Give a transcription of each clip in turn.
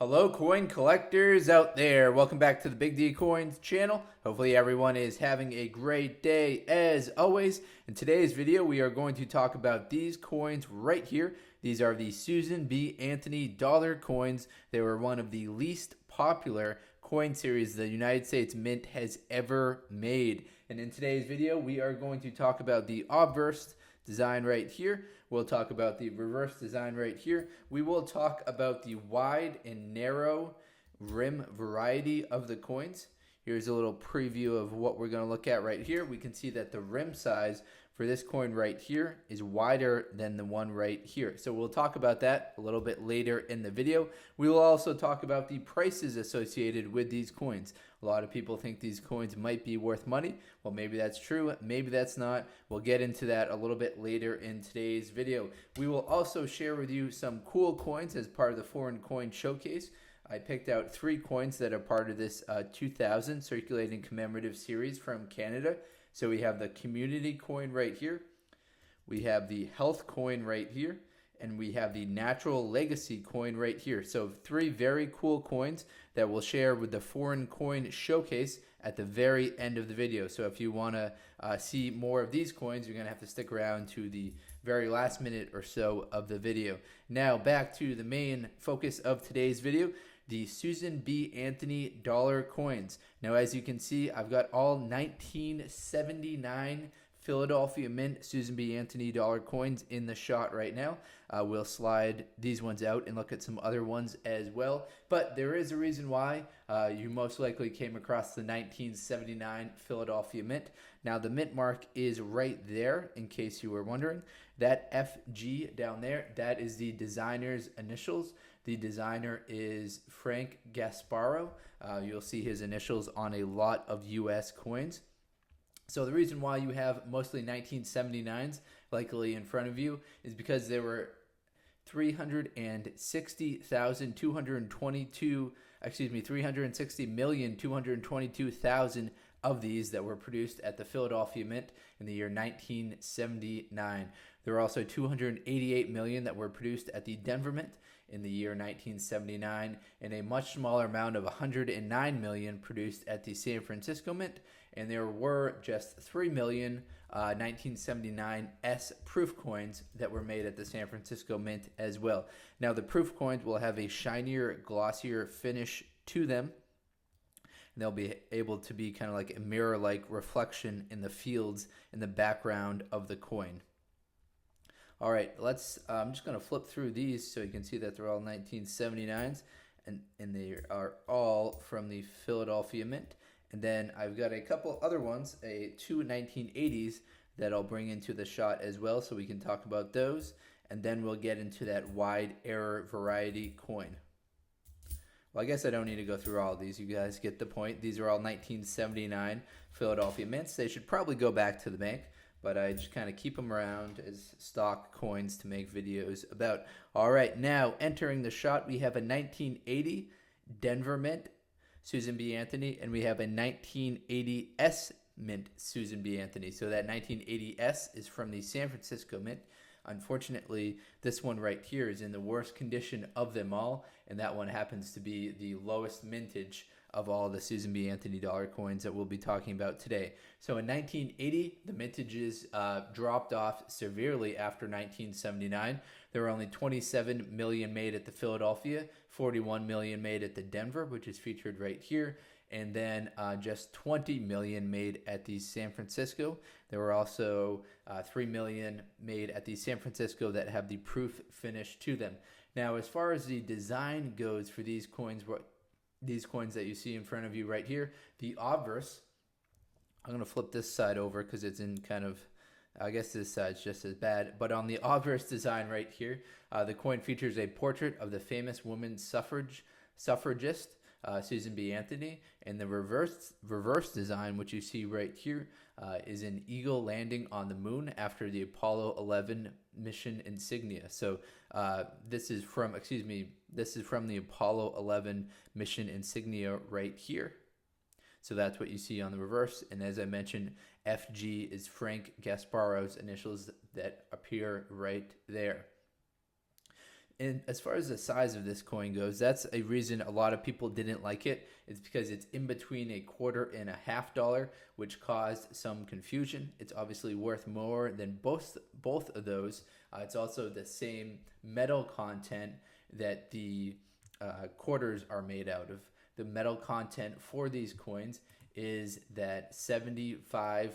Hello, coin collectors out there. Welcome back to the Big D Coins channel. Hopefully everyone is having a great day as always. In today's video, we are going to talk about these coins right here. These are the Susan B. Anthony dollar coins. They were one of the least popular coin series the United States Mint has ever made. And in today's video, we are going to talk about the obverse design right here. We'll talk about the reverse design right here. We will talk about the wide and narrow rim variety of the coins. Here's a little preview of what we're going to look at right here. We can see that the rim size for this coin right here is wider than the one right here. So we'll talk about that a little bit later in the video. We will also talk about the prices associated with these coins. A lot of people think these coins might be worth money. Well, maybe that's true, maybe that's not. We'll get into that a little bit later in today's video. We will also share with you some cool coins as part of the foreign coin showcase. I picked out 3 coins that are part of this 2000 circulating commemorative series from Canada. So we have the community coin right here, we have the health coin right here, and we have the natural legacy coin right here. So 3 very cool coins that we'll share with the foreign coin showcase at the very end of the video. So if you want to see more of these coins, you're going to have to stick around to the very last minute or so of the video. Now back to the main focus of today's video, the Susan B. Anthony dollar coins. Now, as you can see, I've got all 1979 Philadelphia Mint Susan B. Anthony dollar coins in the shot right now. We'll slide these ones out and look at some other ones as well. But there is a reason why you most likely came across the 1979 Philadelphia Mint. Now, the mint mark is right there, in case you were wondering. That FG down there, that is the designer's initials. The designer is Frank Gasparro. You'll see his initials on a lot of US coins. So the reason why you have mostly 1979s likely in front of you is because there were 360,222,000 of these that were produced at the Philadelphia Mint in the year 1979. There were also 288 million that were produced at the Denver Mint in the year 1979, and a much smaller amount of 109 million produced at the San Francisco Mint, and there were just 3 million 1979 S proof coins that were made at the San Francisco Mint as well. Now, the proof coins will have a shinier, glossier finish to them, and they'll be able to be kind of like a mirror-like reflection in the fields in the background of the coin. All right, I'm just going to flip through these so you can see that they're all 1979s, and they are all from the Philadelphia Mint. And then I've got a couple other ones, 2 1980s that I'll bring into the shot as well, so we can talk about those. And then we'll get into that wide error variety coin. Well, I guess I don't need to go through all of these. You guys get the point. These are all 1979 Philadelphia Mints. They should probably go back to the bank, but I just kind of keep them around as stock coins to make videos about. All right, now entering the shot, we have a 1980 Denver Mint Susan B. Anthony, and we have a 1980 S Mint Susan B. Anthony. So that 1980 S is from the San Francisco Mint. Unfortunately, this one right here is in the worst condition of them all, and that one happens to be the lowest mintage of all the Susan B. Anthony dollar coins that we'll be talking about today. So in 1980, the mintages dropped off severely after 1979. There were only 27 million made at the Philadelphia, 41 million made at the Denver, which is featured right here, and then just 20 million made at the San Francisco. There were also 3 million made at the San Francisco that have the proof finish to them. Now, as far as the design goes for these coins that you see in front of you right here, the obverse, I'm going to flip this side over because it's in kind of, I guess this side's just as bad, but on the obverse design right here, the coin features a portrait of the famous woman suffragist, Susan B. Anthony, and the reverse design, which you see right here, is an eagle landing on the moon after the Apollo 11 mission insignia. So this is from the Apollo 11 mission insignia right here. So that's what you see on the reverse. And as I mentioned, FG is Frank Gasparro's initials that appear right there. And as far as the size of this coin goes, that's a reason a lot of people didn't like it. It's because it's in between a quarter and a $half, which caused some confusion. It's obviously worth more than both of those. It's also the same metal content that the quarters are made out of. The metal content for these coins is that 75%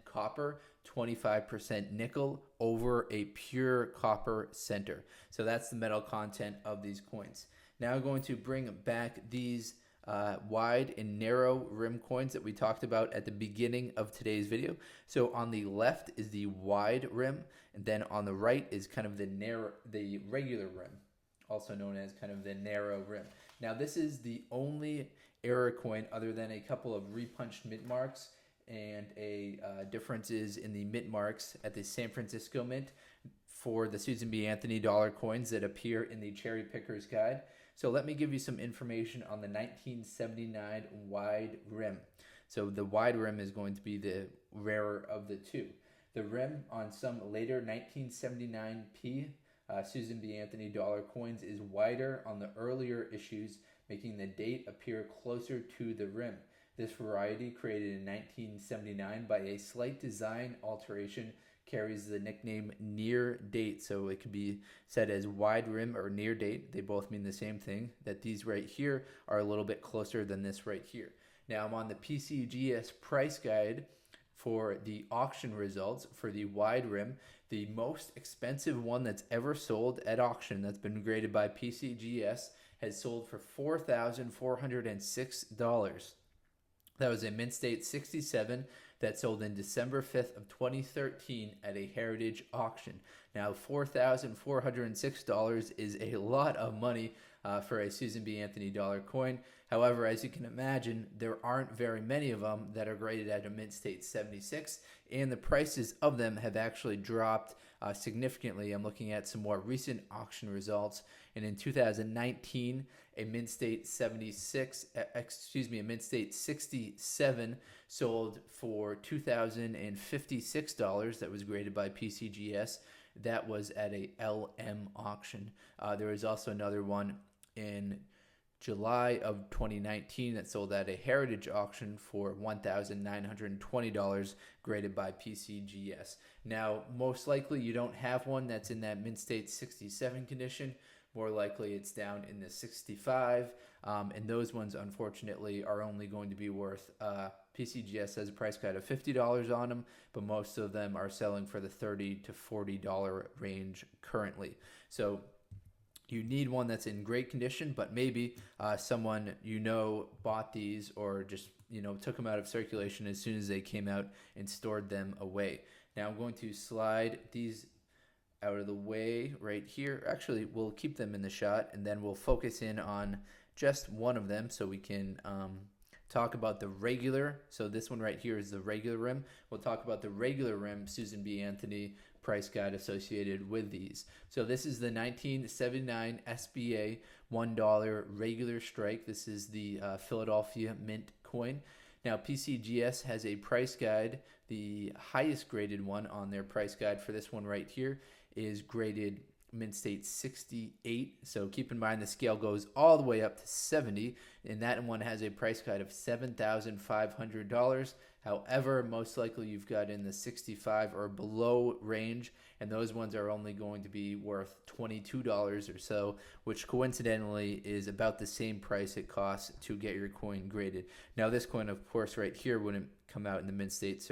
copper, 25% nickel over a pure copper center. So that's the metal content of these coins. Now I'm going to bring back these wide and narrow rim coins that we talked about at the beginning of today's video. So on the left is the wide rim, and then on the right is kind of the regular rim, also known as kind of the narrow rim. Now this is the only error coin other than a couple of repunched mint marks and differences in the mint marks at the San Francisco Mint for the Susan B. Anthony dollar coins that appear in the Cherry Picker's Guide. So let me give you some information on the 1979 wide rim. So the wide rim is going to be the rarer of the two. The rim on some later 1979p Susan B. Anthony dollar coins is wider on the earlier issues, making the date appear closer to the rim. This variety, created in 1979 by a slight design alteration, carries the nickname near date. So it could be said as wide rim or near date. They both mean the same thing, that these right here are a little bit closer than this right here. Now I'm on the PCGS price guide for the auction results for the wide rim. The most expensive one that's ever sold at auction that's been graded by PCGS has sold for $4,406. That was a Mint State 67 that sold in December 5th of 2013 at a heritage auction. Now, $4,406 is a lot of money for a Susan B. Anthony dollar coin. However, as you can imagine, there aren't very many of them that are graded at a Mint State 76, and the prices of them have actually dropped significantly. I'm looking at some more recent auction results, and in 2019, a Mint State 67 sold for $2,056. That was graded by PCGS. That was at a LM auction. There was also another one in July of 2019 that sold at a heritage auction for $1,920, graded by PCGS. Now, most likely you don't have one that's in that Mint State 67 condition. More likely it's down in the 65, and those ones unfortunately are only going to be worth, PCGS has a price guide of $50 on them, but most of them are selling for the $30 to $40 range currently. So you need one that's in great condition, but maybe someone bought these or just took them out of circulation as soon as they came out and stored them away. Now I'm going to slide these out of the way right here. Actually, we'll keep them in the shot, and then we'll focus in on just one of them so we can talk about the regular. So this one right here is the regular rim. We'll talk about the regular rim Susan B. Anthony price guide associated with these. So this is the 1979 SBA $1 regular strike. This is the Philadelphia Mint coin. Now PCGS has a price guide. The highest graded one on their price guide for this one right here is graded Mint State 68. So keep in mind the scale goes all the way up to 70, and that one has a price guide of $7,500. However, most likely you've got in the 65 or below range, and those ones are only going to be worth $22 or so, which coincidentally is about the same price it costs to get your coin graded. Now this coin, of course, right here wouldn't come out in the Mint State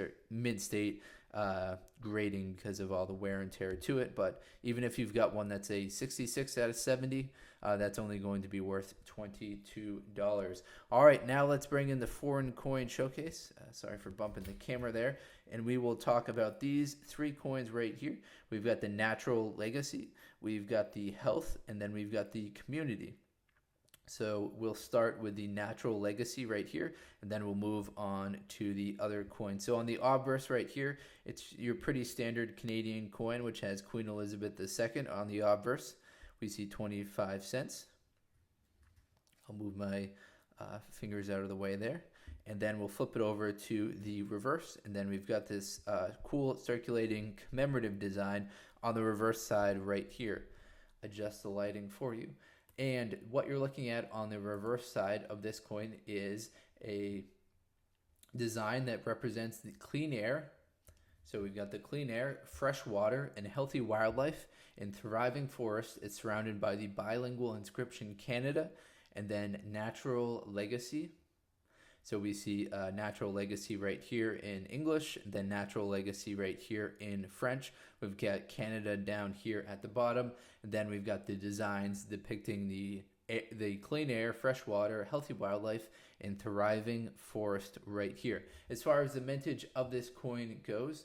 grading because of all the wear and tear to it, but even if you've got one that's a 66 out of 70, that's only going to be worth $22. All right, now let's bring in the foreign coin showcase. Sorry for bumping the camera there, and we will talk about these three coins right here. We've got the Natural Legacy, we've got the Health, and then we've got the Community. So we'll start with the Natural Legacy right here, and then we'll move on to the other coins. So on the obverse right here, it's your pretty standard Canadian coin, which has Queen Elizabeth II on the obverse. We see 25 cents. I'll move my fingers out of the way there. And then we'll flip it over to the reverse, and then we've got this cool circulating commemorative design on the reverse side right here. adjust the lighting for you. And what you're looking at on the reverse side of this coin is a design that represents the clean air. So we've got the clean air, fresh water, and healthy wildlife in thriving forest. It's surrounded by the bilingual inscription Canada, and then natural legacy. So we see natural legacy right here in English, then natural legacy right here in French. We've got Canada down here at the bottom, and then we've got the designs depicting the clean air, fresh water, healthy wildlife, and thriving forest right here. As far as the mintage of this coin goes,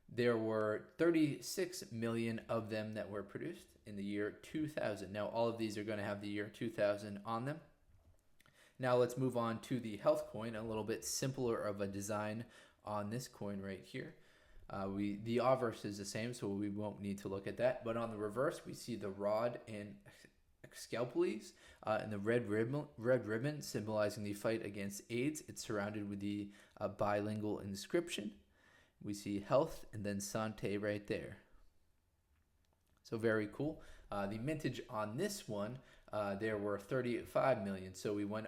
there were 36 million of them that were produced in the year 2000. Now, all of these are going to have the year 2000 on them. Now, let's move on to the health coin, a little bit simpler of a design on this coin right here. The obverse is the same, so we won't need to look at that. But on the reverse, we see the rod and scalpels and the red ribbon symbolizing the fight against AIDS. It's surrounded with the bilingual inscription. We see health and then santé right there. So very cool. The mintage on this one, there were 35 million. So we went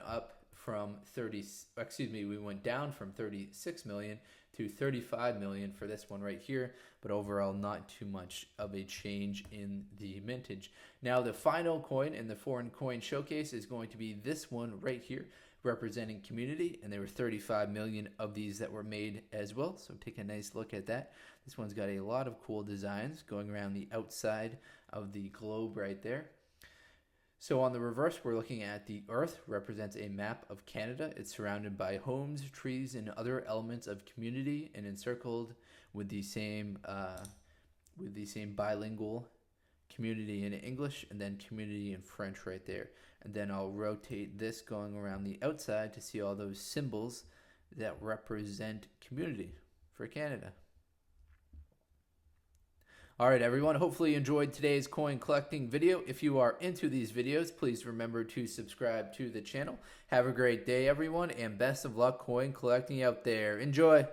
we went down from 36 million to 35 million for this one right here, but overall not too much of a change in the mintage. Now the final coin in the foreign coin showcase is going to be this one right here, representing community, and there were 35 million of these that were made as well. So take a nice look at that. This one's got a lot of cool designs going around the outside of the globe right there. So on the reverse, we're looking at the Earth, represents a map of Canada. It's surrounded by homes, trees, and other elements of community, and encircled with the same bilingual community in English and then community in French right there. And then I'll rotate this going around the outside to see all those symbols that represent community for Canada. All right, everyone, hopefully you enjoyed today's coin collecting video. If you are into these videos, please remember to subscribe to the channel. Have a great day, everyone, and best of luck coin collecting out there. Enjoy.